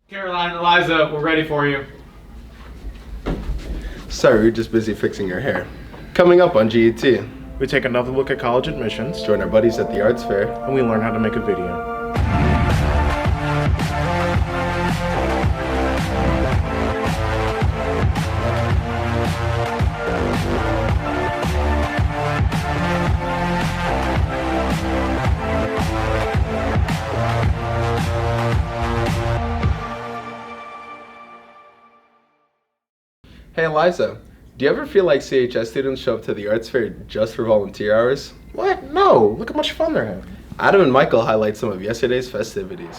Caroline, Eliza, we're ready for you. Sorry, we're just busy fixing your hair. Coming up on GET, We take another look at college admissions, join our buddies at the arts fair, and we learn how to make a video. Hey Eliza, do you ever feel like CHS students show up to the arts fair just for volunteer hours? What? No, look how much fun they're having. Adam and Michael highlight some of yesterday's festivities.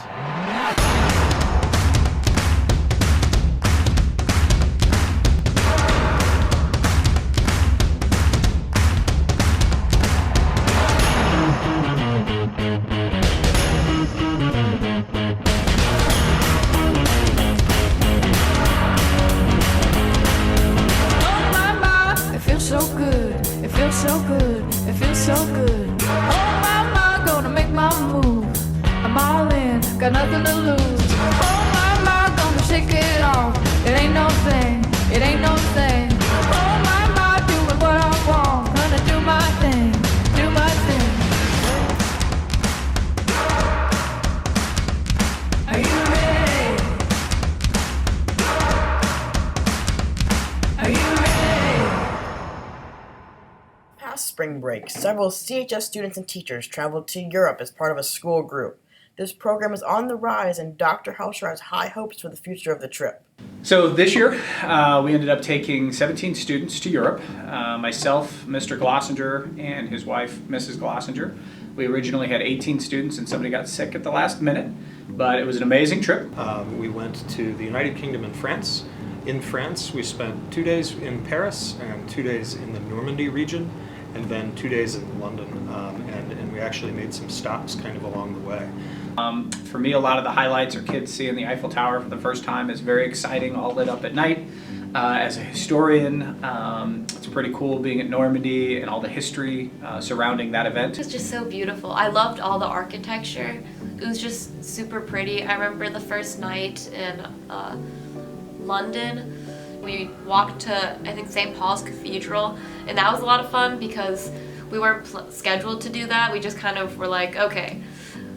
Got nothing to lose. Oh my, gonna shake it off. It ain't no thing, it ain't no thing. Oh my, doing what I want. Gonna do my thing, do my thing. Are you ready? Are you ready? Past spring break, several CHS students and teachers traveled to Europe as part of a school group. This program is on the rise, and Dr. Helscher has high hopes for the future of the trip. So this year, we ended up taking 17 students to Europe. Myself, Mr. Glossinger, and his wife, Mrs. Glossinger. We originally had 18 students, and somebody got sick at the last minute, but it was an amazing trip. We went to the United Kingdom and France. In France, we spent 2 days in Paris and 2 days in the Normandy region, and then 2 days in London. And we actually made some stops kind of along the way. For me, a lot of the highlights are kids seeing the Eiffel Tower for the first time. It's very exciting, all lit up at night. As a historian, it's pretty cool being at Normandy and all the history surrounding that event. It was just so beautiful. I loved all the architecture. It was just super pretty. I remember the first night in London. We walked to, I think, St. Paul's Cathedral, and that was a lot of fun because we weren't scheduled to do that. We just kind of were like, okay,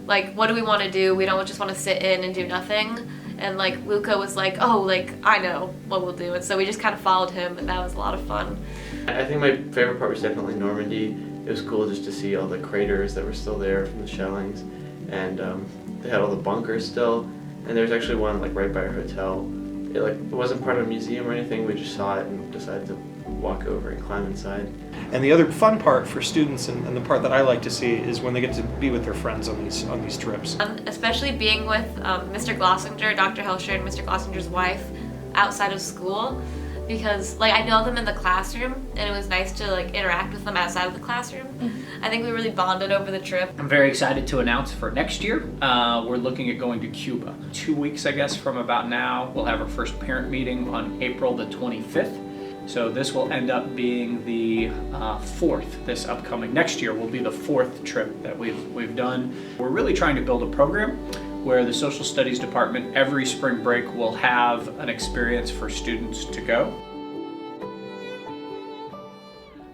like, what do we want to do? We don't just want to sit in and do nothing. And like Luca was like, oh, like, I know what we'll do. And so we just kind of followed him, and that was a lot of fun. I think my favorite part was definitely Normandy. It was cool just to see all the craters that were still there from the shellings, and they had all the bunkers still. And there's actually one like right by our hotel. It wasn't part of a museum or anything. We just saw it and decided to walk over and climb inside. And the other fun part for students, and the part that I like to see, is when they get to be with their friends on these trips. Especially being with Mr. Glossinger, Dr. Helscher, and Mr. Glossinger's wife outside of school, because like I know them in the classroom, and it was nice to like interact with them outside of the classroom. I think we really bonded over the trip. I'm very excited to announce for next year, we're looking at going to Cuba. 2 weeks, I guess, from about now. We'll have our first parent meeting on April the 25th. So this will end up being the fourth, this upcoming next year will be the fourth trip that we've done. We're really trying to build a program where the social studies department every spring break will have an experience for students to go.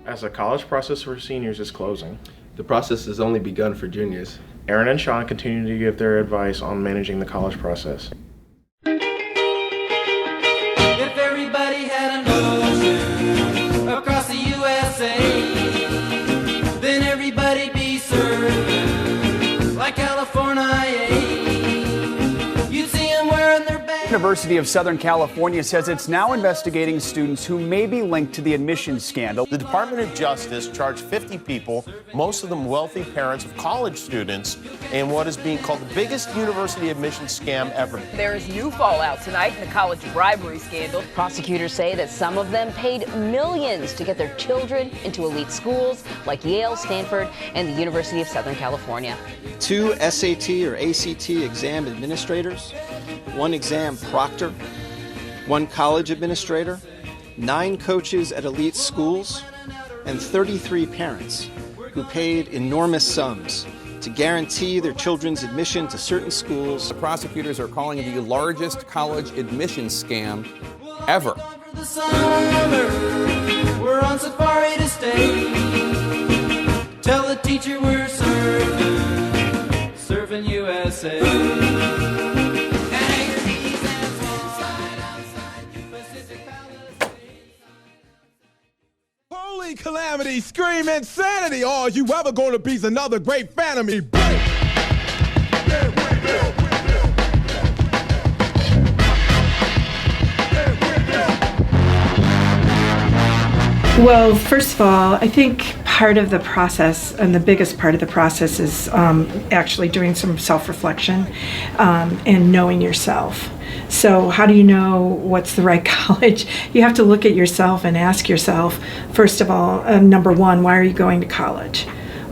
As the college process for seniors is closing, The process has only begun for juniors. Aaron and Sean continue to give their advice on managing the college process. If everybody had an ocean across the USA, then everybody'd be served like California. You'd see them wearing their bags. University of Southern California says it's now investigating students who may be linked to the admissions scandal. The Department of Justice charged 50 people, most of them wealthy parents of college students, in what is being called the biggest university admissions scam ever. There is new fallout tonight in the college bribery scandal. Prosecutors say that some of them paid millions to get their children into elite schools like Yale, Stanford, and the University of Southern California. 2 SAT or ACT exam administrators, 1 exam proctor, 1 college administrator, 9 coaches at elite schools, and 33 parents who paid enormous sums to guarantee their children's admission to certain schools. The prosecutors are calling it the largest college admissions scam ever. The summer, we're on safari to stay. Tell the teacher we're surfing USA. Holy calamity, scream insanity! All you ever gonna be's another great fan of me. Well, first of all, I think part of the process, and the biggest part of the process, is actually doing some self-reflection and knowing yourself. So how do you know what's the right college? You have to look at yourself and ask yourself, first of all, number one, why are you going to college?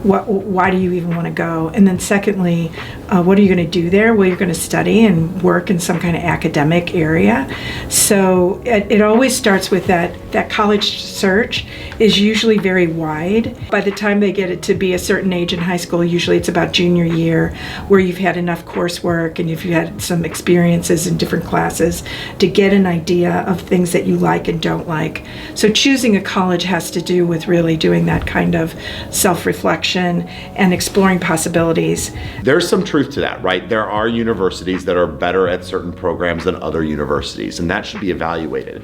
Why do you even want to go? And then secondly, what are you going to do there? Well, you're going to study and work in some kind of academic area. So it always starts with that college search is usually very wide. By the time they get it to be a certain age in high school, usually it's about junior year, where you've had enough coursework and you've had some experiences in different classes to get an idea of things that you like and don't like. So choosing a college has to do with really doing that kind of self-reflection and exploring possibilities. There's some truth to that, right? There are universities that are better at certain programs than other universities, and that should be evaluated.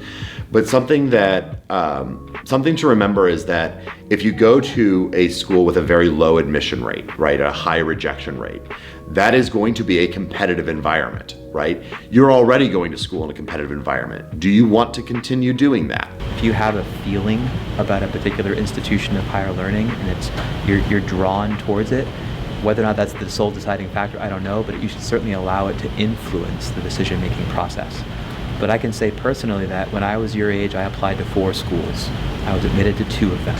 But something to remember is that if you go to a school with a very low admission rate, right, a high rejection rate, that is going to be a competitive environment, right? You're already going to school in a competitive environment. Do you want to continue doing that? If you have a feeling about a particular institution of higher learning and you're drawn towards it, whether or not that's the sole deciding factor, I don't know, but you should certainly allow it to influence the decision-making process. But I can say personally that when I was your age, I applied to 4 schools. I was admitted to 2 of them.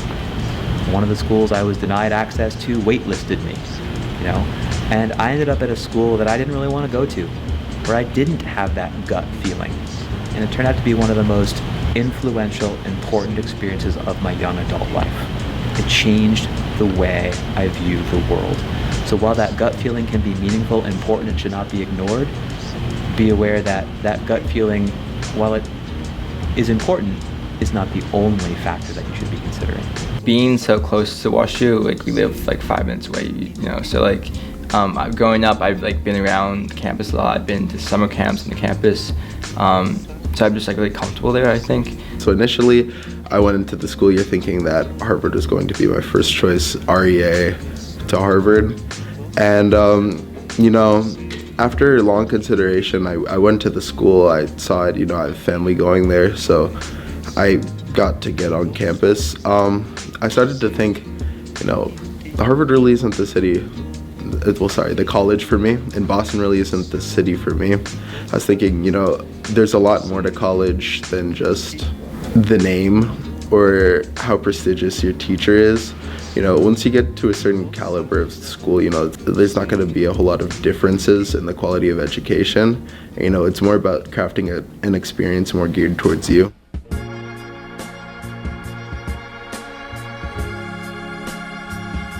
One of the schools I was denied access to waitlisted me, and I ended up at a school that I didn't really want to go to, where I didn't have that gut feeling. And it turned out to be one of the most influential, important experiences of my young adult life. It changed the way I view the world. So while that gut feeling can be meaningful, important, and should not be ignored, be aware that that gut feeling, while it is important, is not the only factor that you should be considering. Being so close to WashU, we live 5 minutes away, so growing up, I've been around campus a lot. I've been to summer camps on the campus, so I'm just really comfortable there, I think. So initially, I went into the school year thinking that Harvard was going to be my first choice, REA to Harvard, and after long consideration, I went to the school. I saw it, I have family going there, so I got to get on campus. I started to think, Harvard really isn't the college for me, and Boston really isn't the city for me. I was thinking, there's a lot more to college than just the name or how prestigious your teacher is. Once you get to a certain caliber of school, there's not going to be a whole lot of differences in the quality of education. It's more about crafting an experience more geared towards you.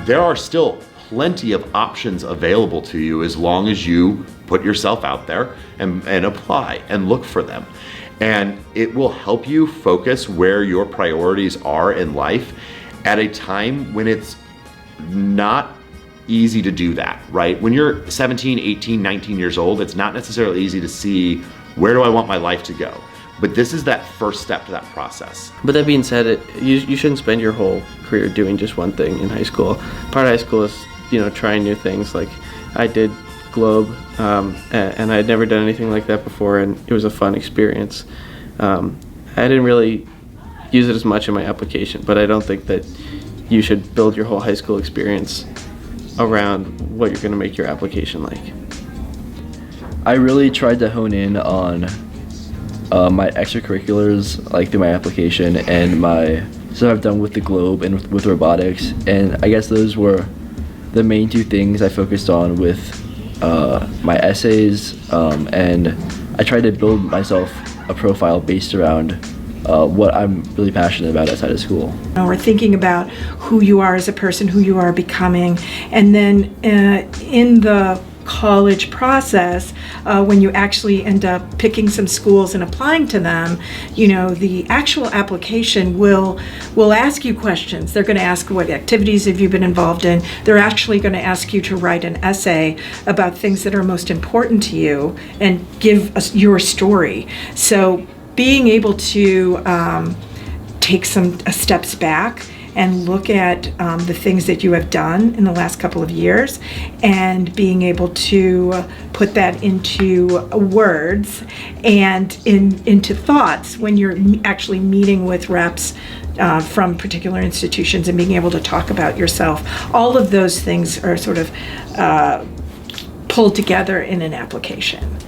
There are still plenty of options available to you as long as you put yourself out there and apply and look for them. And it will help you focus where your priorities are in life at a time when it's not easy to do that, right? When you're 17, 18, 19 years old, it's not necessarily easy to see where do I want my life to go. But this is that first step to that process. But that being said, you shouldn't spend your whole career doing just one thing in high school. Part of high school is, trying new things. Like I did Globe, and I had never done anything like that before, and it was a fun experience. I didn't really use it as much in my application, but I don't think that you should build your whole high school experience around what you're going to make your application like. I really tried to hone in on my extracurriculars, through my application and my stuff I've done with the Globe and with robotics, and I guess those were the main 2 things I focused on with my essays, and I tried to build myself a profile based around what I'm really passionate about outside of school. Or thinking about who you are as a person, who you are becoming, and then in the college process, when you actually end up picking some schools and applying to them, the actual application will ask you questions. They're going to ask what activities have you been involved in. They're actually going to ask you to write an essay about things that are most important to you and give us your story. So being able to take some steps back and look at the things that you have done in the last couple of years, and being able to put that into words and into thoughts when you're actually meeting with reps from particular institutions, and being able to talk about yourself. All of those things are sort of pulled together in an application.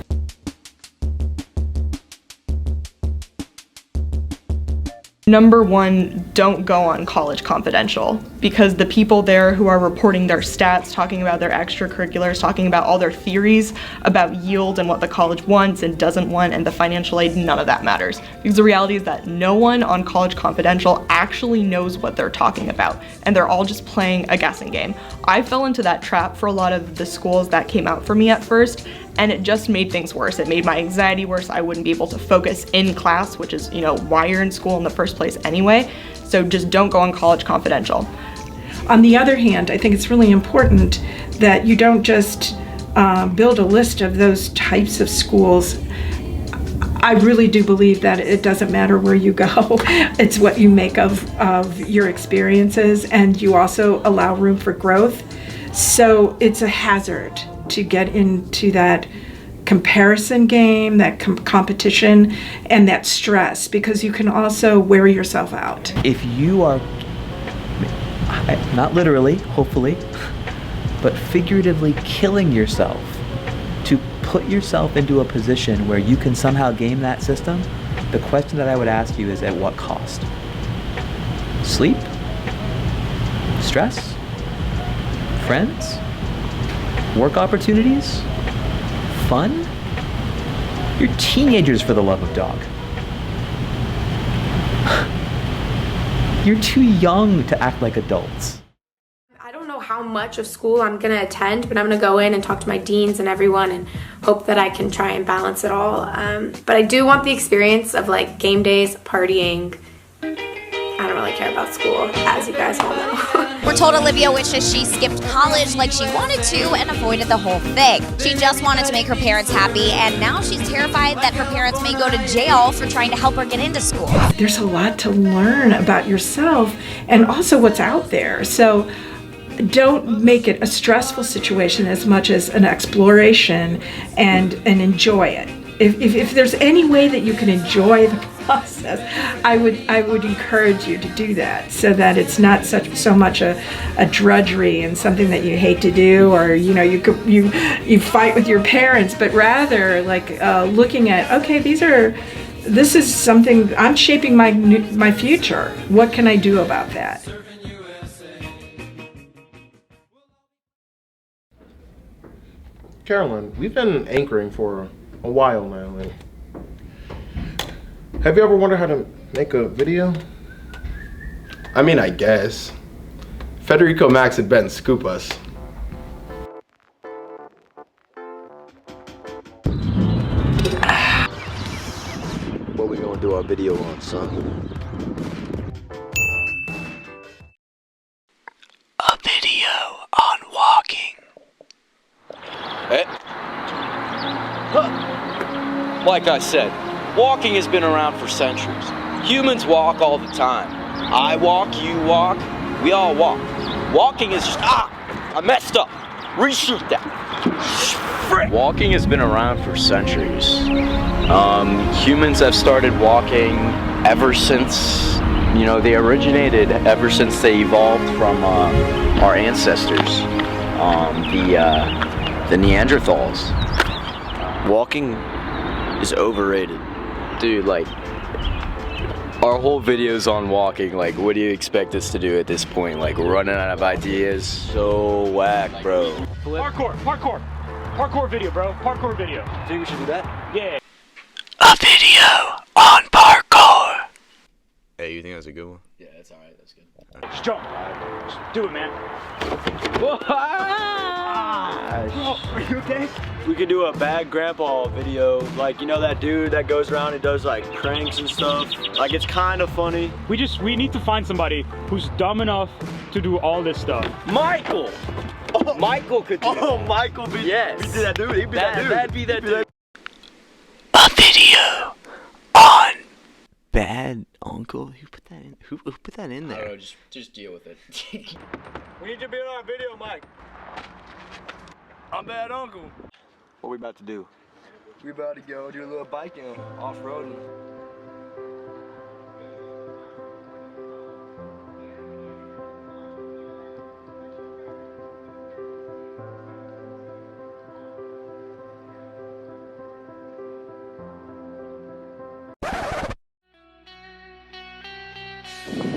Number one, don't go on College Confidential, because the people there who are reporting their stats, talking about their extracurriculars, talking about all their theories about yield and what the college wants and doesn't want and the financial aid, none of that matters. Because the reality is that no one on College Confidential actually knows what they're talking about, and they're all just playing a guessing game. I fell into that trap for a lot of the schools that came out for me at first, and it just made things worse. It made my anxiety worse. I wouldn't be able to focus in class, which is, why you're in school in the first place anyway. So just don't go on College Confidential. On the other hand, I think it's really important that you don't just build a list of those types of schools. I really do believe that it doesn't matter where you go. It's what you make of your experiences, and you also allow room for growth. So it's a hazard to get into that comparison game, that competition, and that stress, because you can also wear yourself out. If you are, not literally, hopefully, but figuratively killing yourself to put yourself into a position where you can somehow game that system, the question that I would ask you is, at what cost? Sleep? Stress? Friends? Work opportunities? Fun? You're teenagers, for the love of dog. You're too young to act like adults. I don't know how much of school I'm going to attend, but I'm going to go in and talk to my deans and everyone and hope that I can try and balance it all. But I do want the experience of like game days, partying. I don't really care about school, as you guys all know. We're told Olivia wishes she skipped college like she wanted to and avoided the whole thing. She just wanted to make her parents happy, and now she's terrified that her parents may go to jail for trying to help her get into school. There's a lot to learn about yourself and also what's out there. So don't make it a stressful situation as much as an exploration, and enjoy it. If there's any way that you can enjoy the process, I would encourage you to do that, so that it's not so much a drudgery and something that you hate to do, or you fight with your parents, but rather like looking at, okay, this is something I'm shaping my future. What can I do about that? Carolyn, we've been anchoring for a while now, and have you ever wondered how to make a video? I mean, I guess. Federico, Max, and Ben scoop us. What we gonna do our video on, son? A video on walking. Hey. Like I said, walking has been around for centuries. Humans walk all the time. I walk, you walk, we all walk. Walking is just, I messed up. Reshoot that. Frick. Walking has been around for centuries. Humans have started walking ever since, they originated, ever since they evolved from our ancestors, the Neanderthals. Walking is overrated. Dude, our whole video's on walking. What do you expect us to do at this point? We're running out of ideas. So whack, bro. Parkour video, bro. Parkour video. Think we should do that? Yeah. A video on parkour. Yeah, that's a good one. Yeah, it's alright. That's good. Just jump. Do it, man. Are you okay? We could do a bad grandpa video, like, you know that dude that goes around and does like pranks and stuff? Like, it's kind of funny. We need to find somebody who's dumb enough to do all this stuff. Michael! Oh, Michael could do it. Oh, Michael be, yes. Be that dude. He'd be that dude. That'd be that dude. A video on Bad Uncle. Who put that in? Who put that in there? I don't know, just deal with it. We need to be on a video, Mike. I'm Bad Uncle. What we about to do? We about to go do a little biking, off-roading.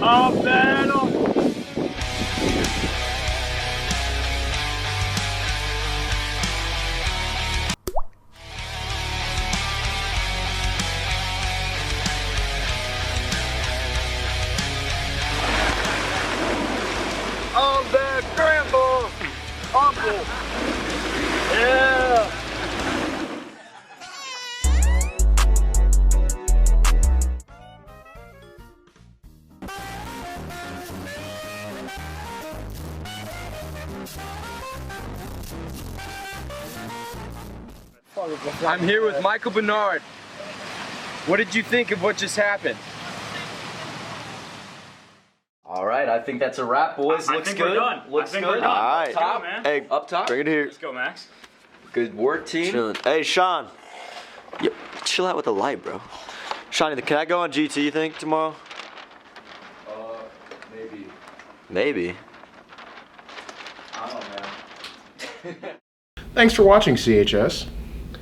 I'm Bad Uncle. I'm Bad Grandpa. Uncle. Yeah. I'm here with Michael Bernard. What did you think of what just happened? All right, I think that's a wrap, boys. Looks good. We're done. Looks I think good. we're done. All right. Let's go, man. Hey, Up top. bring it here. Let's go, Max. Good work, team. Chilling. Hey, Sean. Yo, chill out with the light, bro. Shawnee, can I go on GT, you think, tomorrow? Maybe. Maybe. I don't know. Thanks for watching, CHS.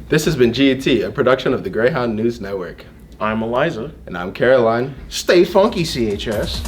This has been GET, a production of the Greyhound News Network. I'm Eliza. And I'm Caroline. Stay funky, CHS.